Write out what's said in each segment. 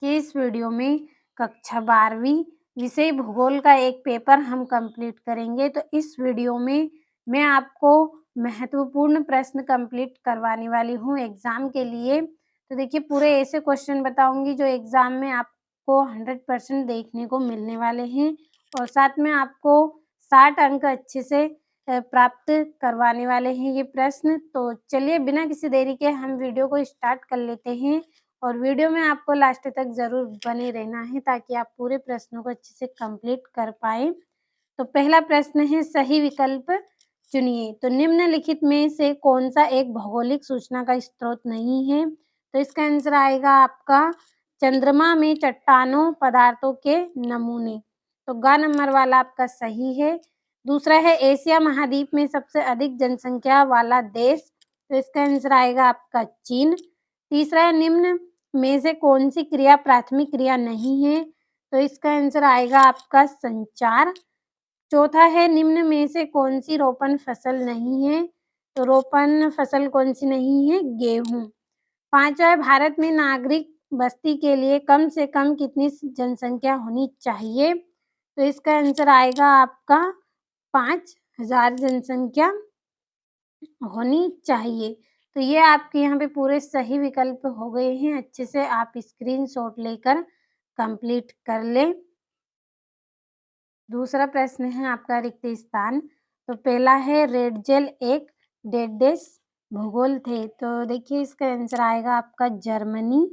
कि इस वीडियो में कक्षा 12वीं विषय भूगोल का एक पेपर हम कंप्लीट करेंगे। तो इस वीडियो में मैं आपको महत्वपूर्ण प्रश्न कंप्लीट करवाने वाली हूँ एग्ज़ाम के लिए। तो देखिए पूरे ऐसे क्वेश्चन बताऊँगी जो एग्ज़ाम में आपको 100% देखने को मिलने वाले हैं और साथ में आपको 60 अंक अच्छे से प्राप्त करवाने वाले हैं ये प्रश्न। तो चलिए बिना किसी देरी के हम वीडियो को स्टार्ट कर लेते हैं और वीडियो में आपको लास्ट तक ज़रूर बने रहना है ताकि आप पूरे प्रश्नों को अच्छे से कंप्लीट कर पाएँ। तो पहला प्रश्न है सही विकल्प चुनिए। तो निम्नलिखित में से कौन-सा एक भौगोलिक सूचना का स्रोत नहीं है? तो इसका आंसर आएगा आपका चंद्रमा में चट्टानों पदार्थों के नमूने। तो ग नंबर वाला आपका सही है। दूसरा है एशिया महाद्वीप में सबसे अधिक जनसंख्या वाला देश। तो इसका आंसर आएगा आपका चीन। तीसरा है निम्न में से कौन-सी क्रिया प्राथमिक क्रिया नहीं है? तो इसका आंसर आएगा आपका संचार। चौथा है निम्न में से कौन-सी रोपण फसल नहीं है? तो रोपण फसल कौन-सी नहीं है? गेहूँ। पाँचवाँ है भारत में नागरिक बस्ती के लिए कम से कम कितनी जनसंख्या होनी चाहिए? तो इसका आंसर आएगा आपका 5,000 जनसंख्या होनी चाहिए। तो ये आपके यहाँ पे पूरे सही विकल्प हो गए हैं। अच्छे से आप स्क्रीनशॉट लेकर कंप्लीट कर लें। दूसरा प्रश्न है आपका रिक्त स्थान। तो पहला है रेड जेल एक डेड डेश भूगोल थे। तो देखिए इसका आंसर आएगा आपका जर्मनी।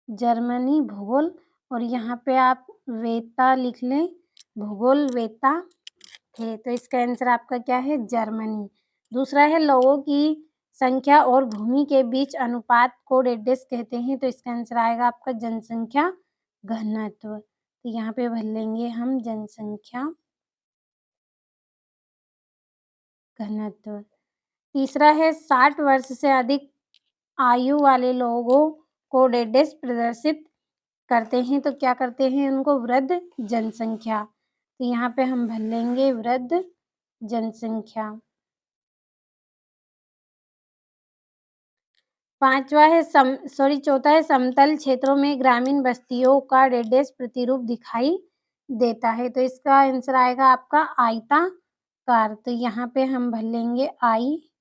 जर्मनी भूगोल और यहाँ पे आप वेता लिख लें, भूगोल वेता थे। तो इसका आंसर आपका क्या है? जर्मनी। दूसरा है लोगों की संख्या और भूमि के बीच अनुपात को डेडेस कहते हैं। तो इसका आंसर आएगा आपका जनसंख्या घनत्व। तो यहाँ पे भर लेंगे हम जनसंख्या घनत्व। तीसरा है 60 वर्ष से अधिक आयु वाले लोगों को डेडेस प्रदर्शित करते हैं। तो क्या करते हैं उनको? वृद्ध जनसंख्या। तो यहाँ पे हम भर लेंगे वृद्ध जनसंख्या। चौथा है समतल क्षेत्रों में ग्रामीण बस्तियों का डेडेस प्रतिरूप दिखाई देता है। तो इसका आंसर आएगा आपका आयताकार। तो यहाँ पे हम भर लेंगे आयताकार।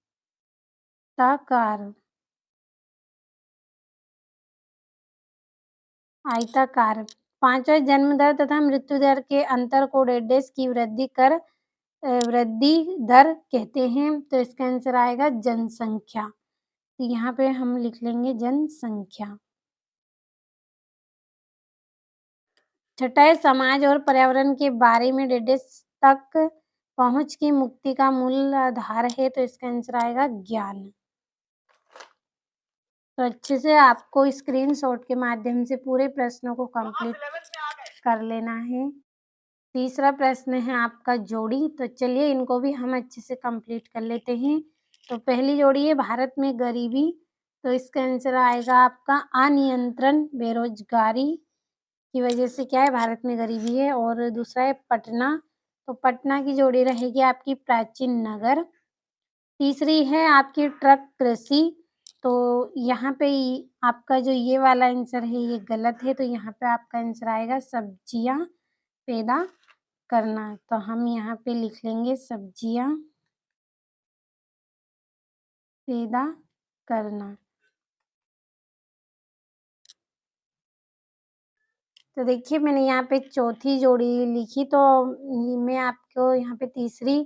आयताकार। पाँचवा जन्म दर तथा मृत्यु दर के अंतर को डेडेस की वृद्धि दर कहते हैं। तो इसका आंसर आएगा जनसंख्या। तो यहाँ पे हम लिख लेंगे जनसंख्या। छठा है समाज और पर्यावरण के बारे में डेडेस तक पहुँच की मुक्ति का मूल आधार है। तो इसका आंसर आएगा ज्ञान। तो अच्छे से आपको स्क्रीनशॉट के माध्यम से पूरे प्रश्नों को कंप्लीट कर लेना है। तीसरा प्रश्न है आपका जोड़ी। तो चलिए इनको भी हम अच्छे से कंप्लीट कर लेते हैं। तो पहली जोड़ी है भारत में गरीबी। तो इसका आंसर आएगा आपका अनियंत्रण बेरोजगारी की वजह से क्या है? भारत में गरीबी है। और दूसरा है पटना। तो पटना की जोड़ी रहेगी आपकी प्राचीन नगर। तीसरी है आपकी ट्रक कृषि। तो यहाँ पे आपका जो ये वाला आंसर है ये गलत है। तो यहाँ पे आपका आंसर आएगा सब्जियां पैदा करना। तो हम यहाँ पे लिख लेंगे सब्जियां पैदा करना। तो देखिए मैंने यहाँ पे चौथी जोड़ी लिखी। तो मैं आपको यहाँ पे तीसरी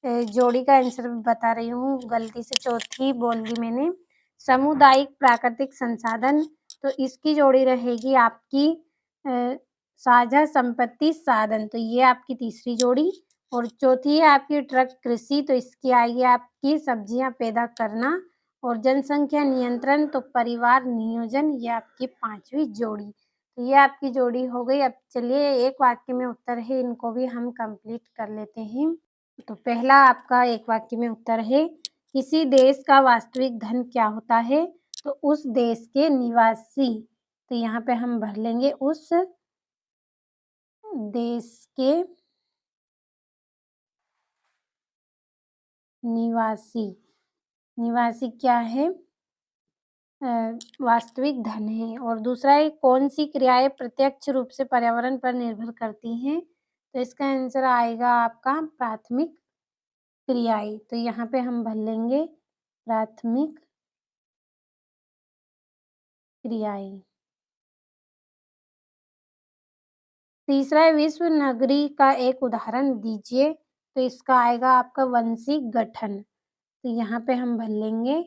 जोड़ी का आंसर बता रही हूँ। गलती से चौथी बोल दी मैंने। सामुदायिक प्राकृतिक संसाधन। तो इसकी जोड़ी रहेगी आपकी साझा संपत्ति साधन। तो ये आपकी तीसरी जोड़ी। और चौथी है आपकी ट्रक कृषि। तो इसकी आएगी आपकी सब्जियां पैदा करना। और जनसंख्या नियंत्रण तो परिवार नियोजन। ये आपकी पांचवी जोड़ी। तो ये आपकी जोड़ी हो गई। अब चलिए एक वाक्य में उत्तर है, इनको भी हम कंप्लीट कर लेते हैं। तो पहला आपका एक वाक्य में उत्तर है किसी देश का वास्तविक धन क्या होता है? तो उस देश के निवासी। तो यहाँ पे हम भर लेंगे उस देश के निवासी। निवासी क्या है? वास्तविक धन है। और दूसरा है कौन सी क्रियाएँ प्रत्यक्ष रूप से पर्यावरण पर निर्भर करती हैं? तो इसका आंसर आएगा आपका प्राथमिक क्रियाएँ। तो यहाँ पे हम भर लेंगे प्राथमिक क्रियाएँ। तीसरा है विश्व नगरी का एक उदाहरण दीजिए। तो इसका आएगा आपका वांशिक गठन। तो यहाँ पे हम भर लेंगे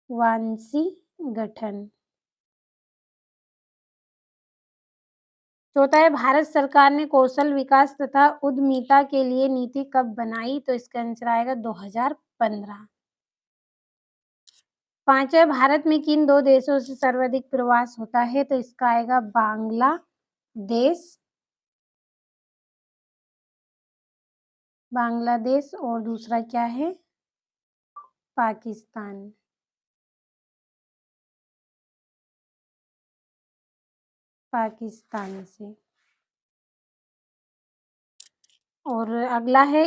वांशिक गठन। चौथा है भारत सरकार ने कौशल विकास तथा उद्यमिता के लिए नीति कब बनाई? तो इसका आंसर आएगा 2015। पाँचवें भारत में किन 2 देशों से सर्वाधिक प्रवास होता है? तो इसका आएगा बांग्लादेश और दूसरा क्या है? पाकिस्तान। पाकिस्तान से। और अगला है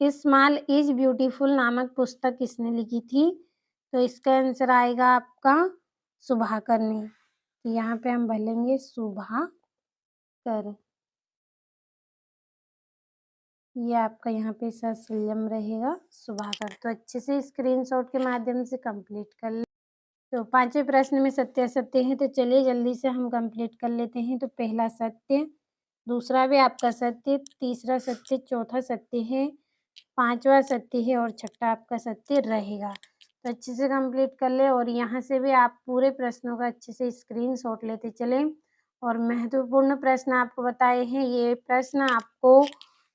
स्मॉल इज़ ब्यूटीफुल नामक पुस्तक किसने लिखी थी? तो इसका आंसर आएगा आपका सुभाकर ने। तो यहाँ पे हम भर लेंगे सुभाकर। ये आपका यहाँ पे ससंजम रहेगा सुभाकर। तो अच्छे से स्क्रीनशॉट के माध्यम से कंप्लीट कर लें। तो पाँचवें प्रश्न में सत्य असत्य है, तो चलिए जल्दी से हम कंप्लीट कर लेते हैं। तो पहला सत्य, दूसरा भी आपका सत्य, तीसरा सत्य, चौथा सत्य है, पाँचवा सत्य है और छठा आपका सत्य रहेगा। तो अच्छे से कंप्लीट कर ले और यहाँ से भी आप पूरे प्रश्नों का अच्छे से स्क्रीनशॉट लेते चलें। और महत्वपूर्ण प्रश्न आपको बताए हैं, ये प्रश्न आपको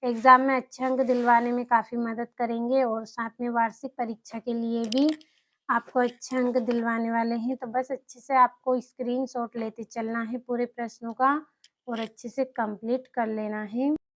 एग्ज़ाम में अच्छे अंक दिलवाने में काफ़ी मदद करेंगे और साथ में वार्षिक परीक्षा के लिए भी आपको अच्छे अंक दिलवाने वाले हैं। तो बस अच्छे से आपको स्क्रीनशॉट लेते चलना है पूरे प्रश्नों का और अच्छे से कंप्लीट कर लेना है।